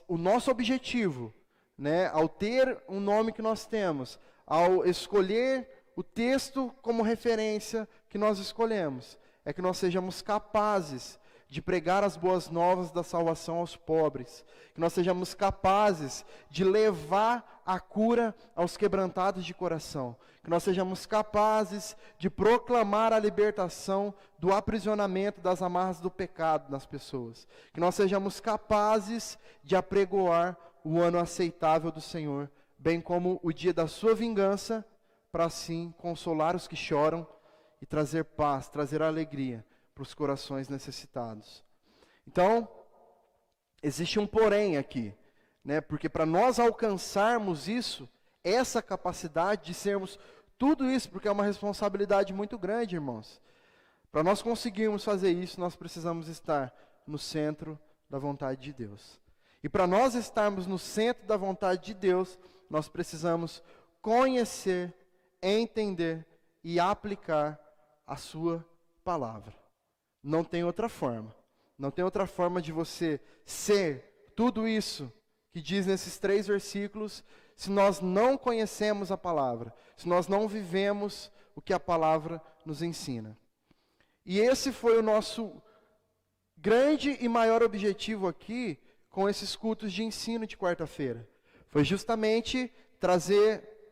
[SPEAKER 1] o nosso objetivo, né, ao ter um nome que nós temos, ao escolher o texto como referência que nós escolhemos, é que nós sejamos capazes de pregar as boas novas da salvação aos pobres, que nós sejamos capazes de levar a cura aos quebrantados de coração, que nós sejamos capazes de proclamar a libertação do aprisionamento das amarras do pecado nas pessoas, que nós sejamos capazes de apregoar o ano aceitável do Senhor, bem como o dia da sua vingança, para assim consolar os que choram e trazer paz, trazer alegria para os corações necessitados. Então, existe um porém aqui, né? Porque para nós alcançarmos isso, essa capacidade de sermos tudo isso, porque é uma responsabilidade muito grande, irmãos. Para nós conseguirmos fazer isso, nós precisamos estar no centro da vontade de Deus. E para nós estarmos no centro da vontade de Deus, nós precisamos conhecer, entender e aplicar a sua palavra. Não tem outra forma. Não tem outra forma de você ser tudo isso que diz nesses 3 versículos, se nós não conhecemos a palavra, se nós não vivemos o que a palavra nos ensina. E esse foi o nosso grande e maior objetivo aqui com esses cultos de ensino de quarta-feira. Foi justamente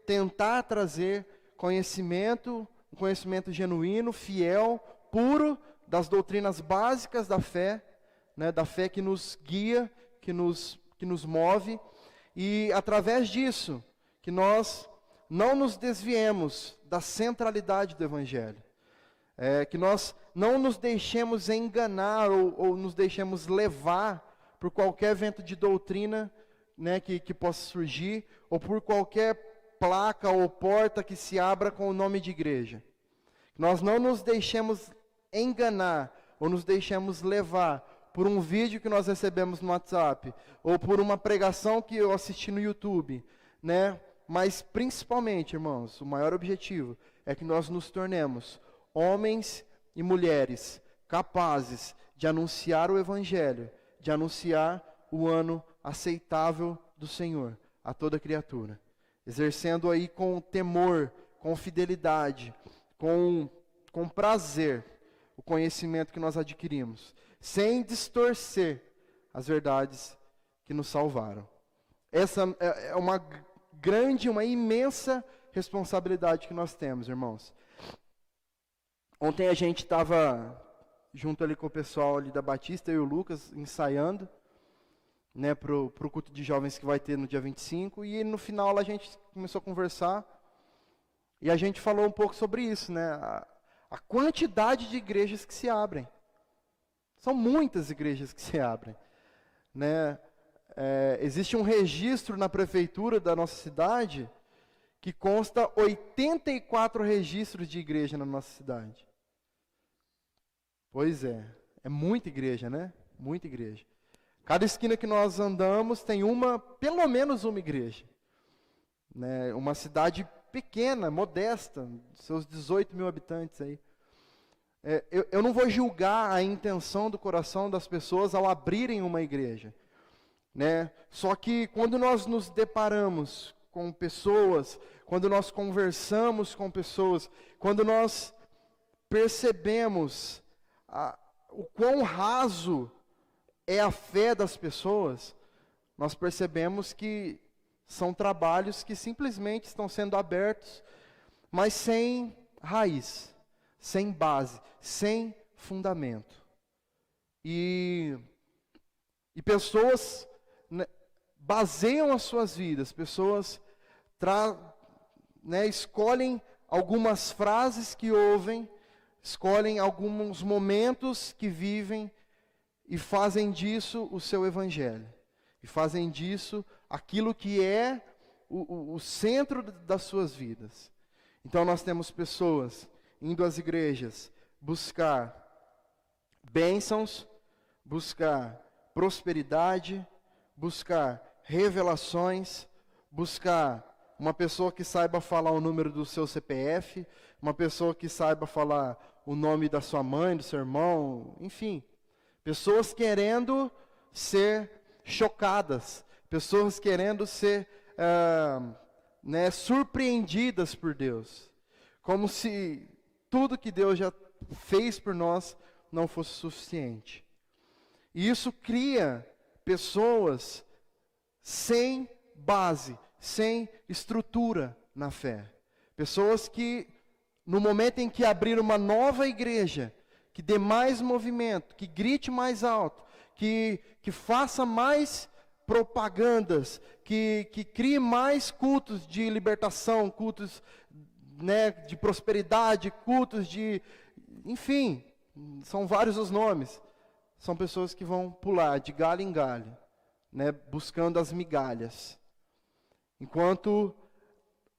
[SPEAKER 1] tentar trazer conhecimento, um conhecimento genuíno, fiel, puro, das doutrinas básicas da fé, né, da fé que nos guia, que nos move, e através disso, que nós não nos desviemos da centralidade do Evangelho. Que nós não nos deixemos enganar ou nos deixemos levar por qualquer vento de doutrina, né, que possa surgir, ou por qualquer placa ou porta que se abra com o nome de igreja. Nós não nos deixemos enganar ou nos deixemos levar por um vídeo que nós recebemos no WhatsApp, ou por uma pregação que eu assisti no YouTube, né? Mas principalmente, irmãos, o maior objetivo é que nós nos tornemos homens e mulheres capazes de anunciar o Evangelho, de anunciar o ano aceitável do Senhor a toda criatura, exercendo aí com temor, com fidelidade, com prazer o conhecimento que nós adquirimos, sem distorcer as verdades que nos salvaram. Essa é uma grande, uma imensa responsabilidade que nós temos, irmãos. Ontem a gente estava junto ali com o pessoal ali da Batista, eu e o Lucas, ensaiando, né, pro culto de jovens que vai ter no dia 25, e no final a gente começou a conversar, e a gente falou um pouco sobre isso, né, a quantidade de igrejas que se abrem. São muitas igrejas que se abrem, né? Existe um registro na prefeitura da nossa cidade que consta 84 registros de igreja na nossa cidade. Pois é muita igreja, né? Muita igreja. Cada esquina que nós andamos tem pelo menos uma igreja, né? Uma cidade pequena, modesta, seus 18 mil habitantes aí. Eu não vou julgar a intenção do coração das pessoas ao abrirem uma igreja, né? Só que quando nós nos deparamos com pessoas, quando nós conversamos com pessoas, quando nós percebemos o quão raso é a fé das pessoas, nós percebemos que são trabalhos que simplesmente estão sendo abertos, mas sem raiz, sem base, sem fundamento. E pessoas, né, baseiam as suas vidas, pessoas escolhem algumas frases que ouvem, escolhem alguns momentos que vivem e fazem disso o seu evangelho. E fazem disso aquilo que é o centro das suas vidas. Então nós temos pessoas indo às igrejas buscar bênçãos, buscar prosperidade, buscar revelações, buscar uma pessoa que saiba falar o número do seu CPF, uma pessoa que saiba falar o nome da sua mãe, do seu irmão, enfim. Pessoas querendo ser chocadas, pessoas querendo ser surpreendidas por Deus, como se tudo que Deus já fez por nós não fosse suficiente. E isso cria pessoas sem base, sem estrutura na fé. Pessoas que, no momento em que abrir uma nova igreja, que dê mais movimento, que grite mais alto, que faça mais propagandas, que crie mais cultos de libertação, cultos, né, de prosperidade, cultos de... Enfim, são vários os nomes. São pessoas que vão pular de galho em galho, né, buscando as migalhas. Enquanto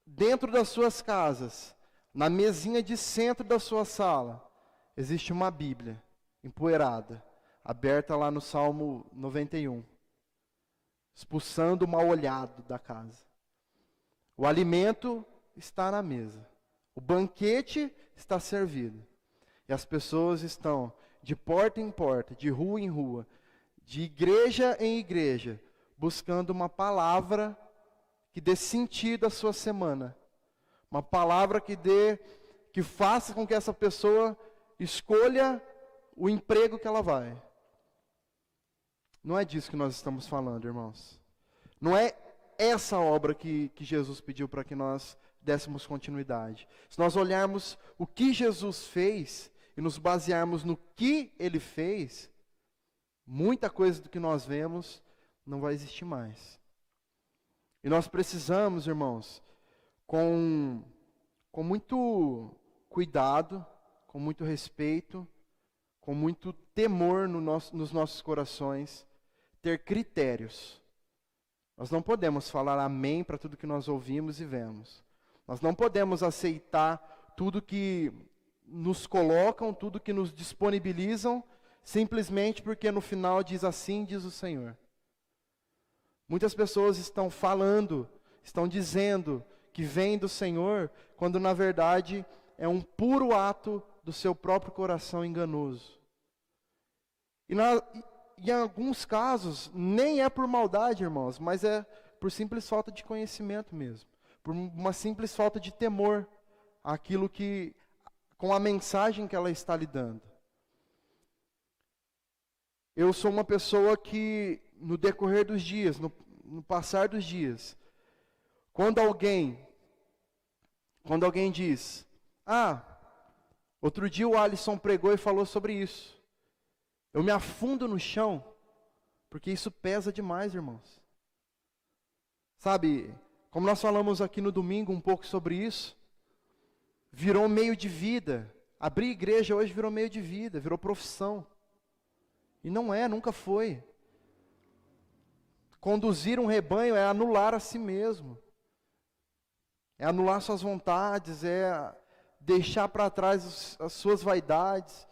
[SPEAKER 1] dentro das suas casas, na mesinha de centro da sua sala, existe uma Bíblia empoeirada, aberta lá no Salmo 91, expulsando o mal-olhado da casa. O alimento está na mesa, o banquete está servido, e as pessoas estão de porta em porta, de rua em rua, de igreja em igreja, buscando uma palavra que dê sentido à sua semana. Uma palavra que faça com que essa pessoa escolha o emprego que ela vai. Não é disso que nós estamos falando, irmãos. Não é essa obra que Jesus pediu para que nós dessemos continuidade. Se nós olharmos o que Jesus fez e nos basearmos no que Ele fez, muita coisa do que nós vemos não vai existir mais. E nós precisamos, irmãos, com muito cuidado, com muito respeito, com muito temor nos nossos corações, ter critérios. Nós não podemos falar amém para tudo que nós ouvimos e vemos. Nós não podemos aceitar tudo que nos colocam, tudo que nos disponibilizam, simplesmente porque no final diz assim, diz o Senhor. Muitas pessoas estão falando, estão dizendo que vem do Senhor, quando na verdade é um puro ato do seu próprio coração enganoso. E em alguns casos, nem é por maldade, irmãos, mas é por simples falta de conhecimento mesmo. Por uma simples falta de temor àquilo com a mensagem que ela está lhe dando. Eu sou uma pessoa que, no decorrer dos dias, no passar dos dias, quando alguém diz, outro dia o Alisson pregou e falou sobre isso. Eu me afundo no chão, porque isso pesa demais, irmãos. Sabe, como nós falamos aqui no domingo um pouco sobre isso, virou meio de vida. Abrir igreja hoje virou meio de vida, virou profissão. E não é, nunca foi. Conduzir um rebanho é anular a si mesmo. É anular suas vontades, é deixar para trás as suas vaidades.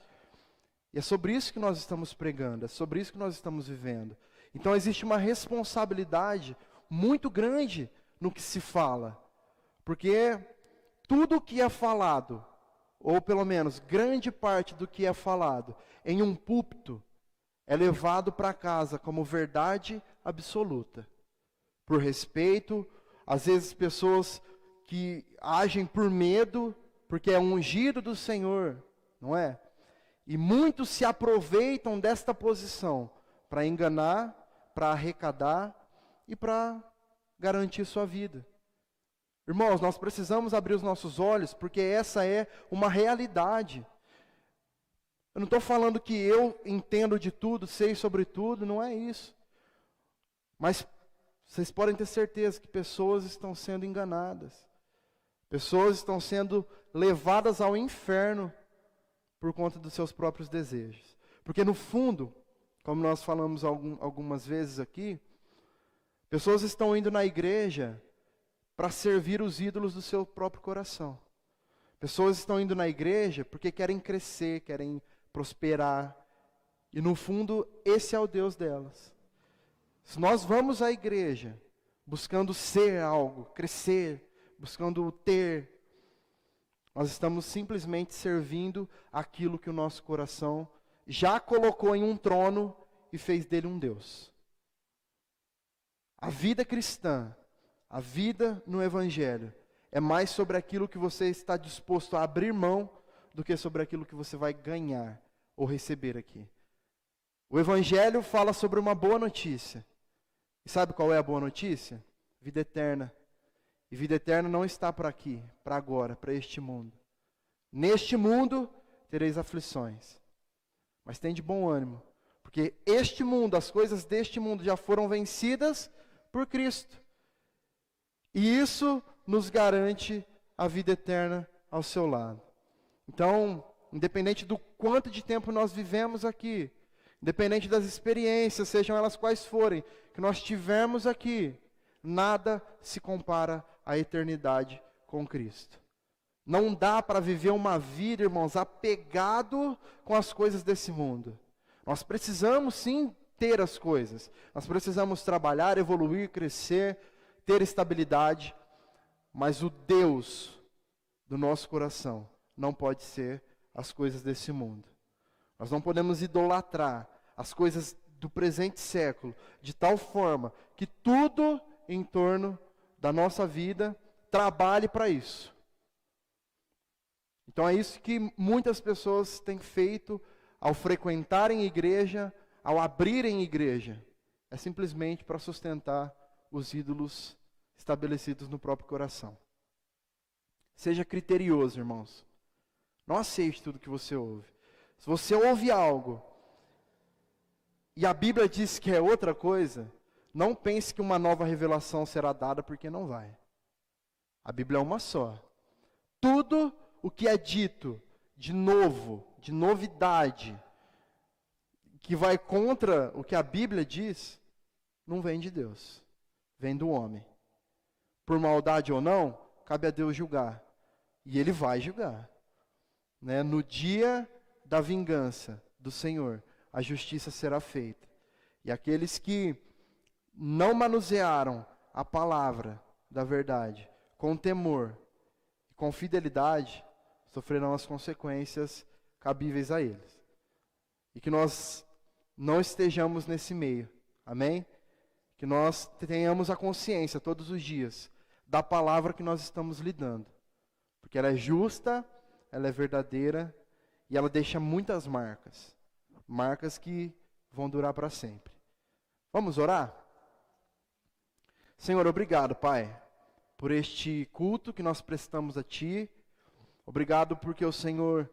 [SPEAKER 1] E é sobre isso que nós estamos pregando, é sobre isso que nós estamos vivendo. Então existe uma responsabilidade muito grande no que se fala. Porque tudo o que é falado, ou pelo menos grande parte do que é falado em um púlpito, é levado para casa como verdade absoluta. Por respeito, às vezes pessoas que agem por medo, porque é ungido do Senhor, não é? E muitos se aproveitam desta posição para enganar, para arrecadar e para garantir sua vida. Irmãos, nós precisamos abrir os nossos olhos, porque essa é uma realidade. Eu não estou falando que eu entendo de tudo, sei sobre tudo, não é isso. Mas vocês podem ter certeza que pessoas estão sendo enganadas. Pessoas estão sendo levadas ao inferno por conta dos seus próprios desejos. Porque no fundo, como nós falamos algumas vezes aqui, pessoas estão indo na igreja para servir os ídolos do seu próprio coração. Pessoas estão indo na igreja porque querem crescer, querem prosperar. E no fundo, esse é o Deus delas. Se nós vamos à igreja buscando ser algo, crescer, buscando ter, nós estamos simplesmente servindo aquilo que o nosso coração já colocou em um trono e fez dele um Deus. A vida cristã, a vida no Evangelho, é mais sobre aquilo que você está disposto a abrir mão do que sobre aquilo que você vai ganhar ou receber aqui. O Evangelho fala sobre uma boa notícia. E sabe qual é a boa notícia? Vida eterna. E vida eterna não está para aqui, para agora, para este mundo. Neste mundo tereis aflições. Mas tem de bom ânimo, porque este mundo, as coisas deste mundo já foram vencidas por Cristo. E isso nos garante a vida eterna ao seu lado. Então, independente do quanto de tempo nós vivemos aqui, independente das experiências, sejam elas quais forem, que nós tivermos aqui, nada se compara à eternidade com Cristo. Não dá para viver uma vida, irmãos, apegado com as coisas desse mundo. Nós precisamos sim ter as coisas. Nós precisamos trabalhar, evoluir, crescer, ter estabilidade. Mas o Deus do nosso coração não pode ser as coisas desse mundo. Nós não podemos idolatrar as coisas do presente século, de tal forma que tudo em torno da nossa vida trabalhe para isso. Então é isso que muitas pessoas têm feito ao frequentarem igreja, ao abrirem igreja. É simplesmente para sustentar os ídolos estabelecidos no próprio coração. Seja criterioso, irmãos. Não aceite tudo que você ouve. Se você ouve algo e a Bíblia diz que é outra coisa, não pense que uma nova revelação será dada, porque não vai. A Bíblia é uma só. Tudo o que é dito de novo, de novidade, que vai contra o que a Bíblia diz, não vem de Deus, vem do homem. Por maldade ou não, cabe a Deus julgar. E Ele vai julgar. Né? No dia da vingança do Senhor, a justiça será feita. E aqueles que não manusearam a palavra da verdade com temor e com fidelidade, sofrerão as consequências cabíveis a eles. E que nós não estejamos nesse meio. Amém? Que nós tenhamos a consciência todos os dias da palavra que nós estamos lidando. Porque ela é justa, ela é verdadeira e ela deixa muitas marcas. Marcas que vão durar para sempre. Vamos orar? Senhor, obrigado, Pai, por este culto que nós prestamos a Ti. Obrigado porque o Senhor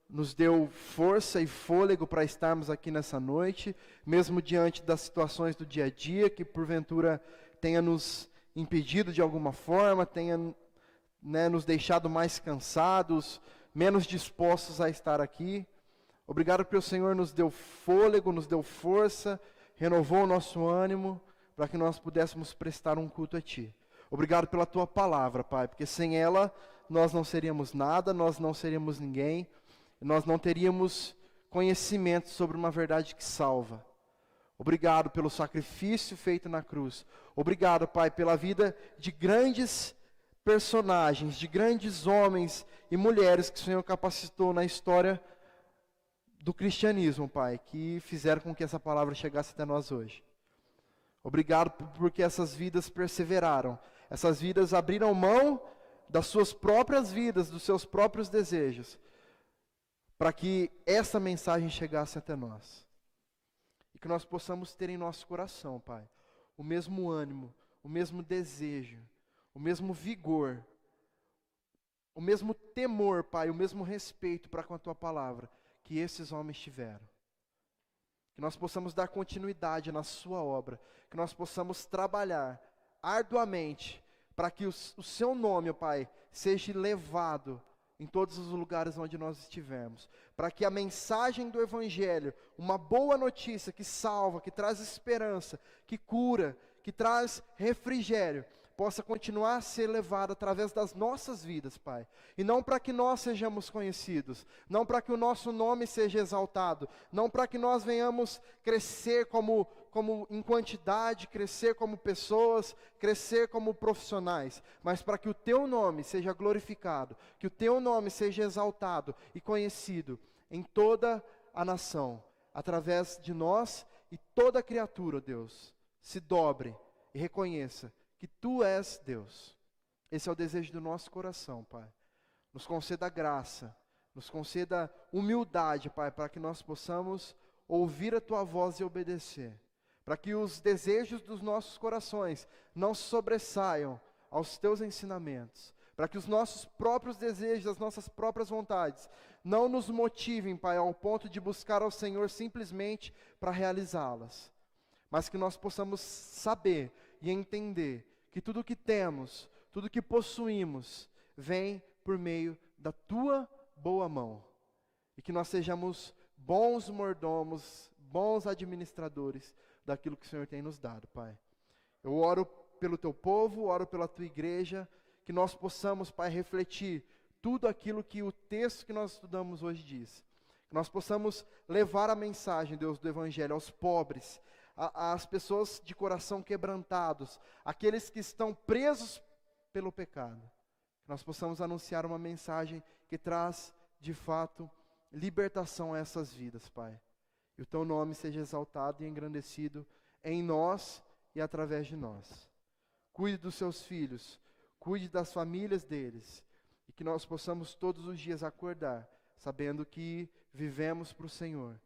[SPEAKER 1] nos deu força e fôlego para estarmos aqui nessa noite, mesmo diante das situações do dia a dia, que porventura tenha nos impedido de alguma forma, tenha nos deixado mais cansados, menos dispostos a estar aqui. Obrigado porque o Senhor nos deu fôlego, nos deu força, renovou o nosso ânimo, para que nós pudéssemos prestar um culto a Ti. Obrigado pela Tua palavra, Pai, porque sem ela nós não seríamos nada, nós não seríamos ninguém, nós não teríamos conhecimento sobre uma verdade que salva. Obrigado pelo sacrifício feito na cruz. Obrigado, Pai, pela vida de grandes personagens, de grandes homens e mulheres que o Senhor capacitou na história do cristianismo, Pai, que fizeram com que essa palavra chegasse até nós hoje. Obrigado porque essas vidas perseveraram, essas vidas abriram mão das suas próprias vidas, dos seus próprios desejos, para que essa mensagem chegasse até nós. E que nós possamos ter em nosso coração, Pai, o mesmo ânimo, o mesmo desejo, o mesmo vigor, o mesmo temor, Pai, o mesmo respeito para com a Tua palavra que esses homens tiveram. Que nós possamos dar continuidade na Sua obra, que nós possamos trabalhar arduamente para que o Seu nome, Pai, seja levado em todos os lugares onde nós estivermos, para que a mensagem do Evangelho, uma boa notícia que salva, que traz esperança, que cura, que traz refrigério, possa continuar a ser levada através das nossas vidas, Pai. E não para que nós sejamos conhecidos, não para que o nosso nome seja exaltado, não para que nós venhamos crescer como em quantidade, crescer como pessoas, crescer como profissionais, mas para que o Teu nome seja glorificado, que o Teu nome seja exaltado e conhecido em toda a nação, através de nós, e toda criatura, Deus, se dobre e reconheça que Tu és Deus. Esse é o desejo do nosso coração, Pai. Nos conceda graça, nos conceda humildade, Pai, para que nós possamos ouvir a Tua voz e obedecer. Para que os desejos dos nossos corações não sobressaiam aos Teus ensinamentos. Para que os nossos próprios desejos, as nossas próprias vontades, não nos motivem, Pai, ao ponto de buscar ao Senhor simplesmente para realizá-las. Mas que nós possamos saber e entender que tudo o que temos, tudo o que possuímos, vem por meio da Tua boa mão. E que nós sejamos bons mordomos, bons administradores daquilo que o Senhor tem nos dado, Pai. Eu oro pelo Teu povo, oro pela Tua igreja, que nós possamos, Pai, refletir tudo aquilo que o texto que nós estudamos hoje diz. Que nós possamos levar a mensagem, Deus, do Evangelho aos pobres, às pessoas de coração quebrantados, aqueles que estão presos pelo pecado. Que nós possamos anunciar uma mensagem que traz, de fato, libertação a essas vidas, Pai. e o Teu nome seja exaltado e engrandecido em nós e através de nós. Cuide dos seus filhos, cuide das famílias deles, e que nós possamos todos os dias acordar, sabendo que vivemos para o Senhor.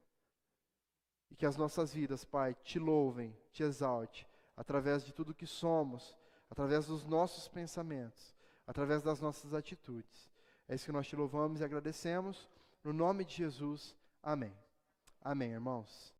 [SPEAKER 1] E que as nossas vidas, Pai, Te louvem, Te exalte, através de tudo que somos, através dos nossos pensamentos, através das nossas atitudes. É isso que nós Te louvamos e agradecemos. No nome de Jesus, amém. Amém, irmãos.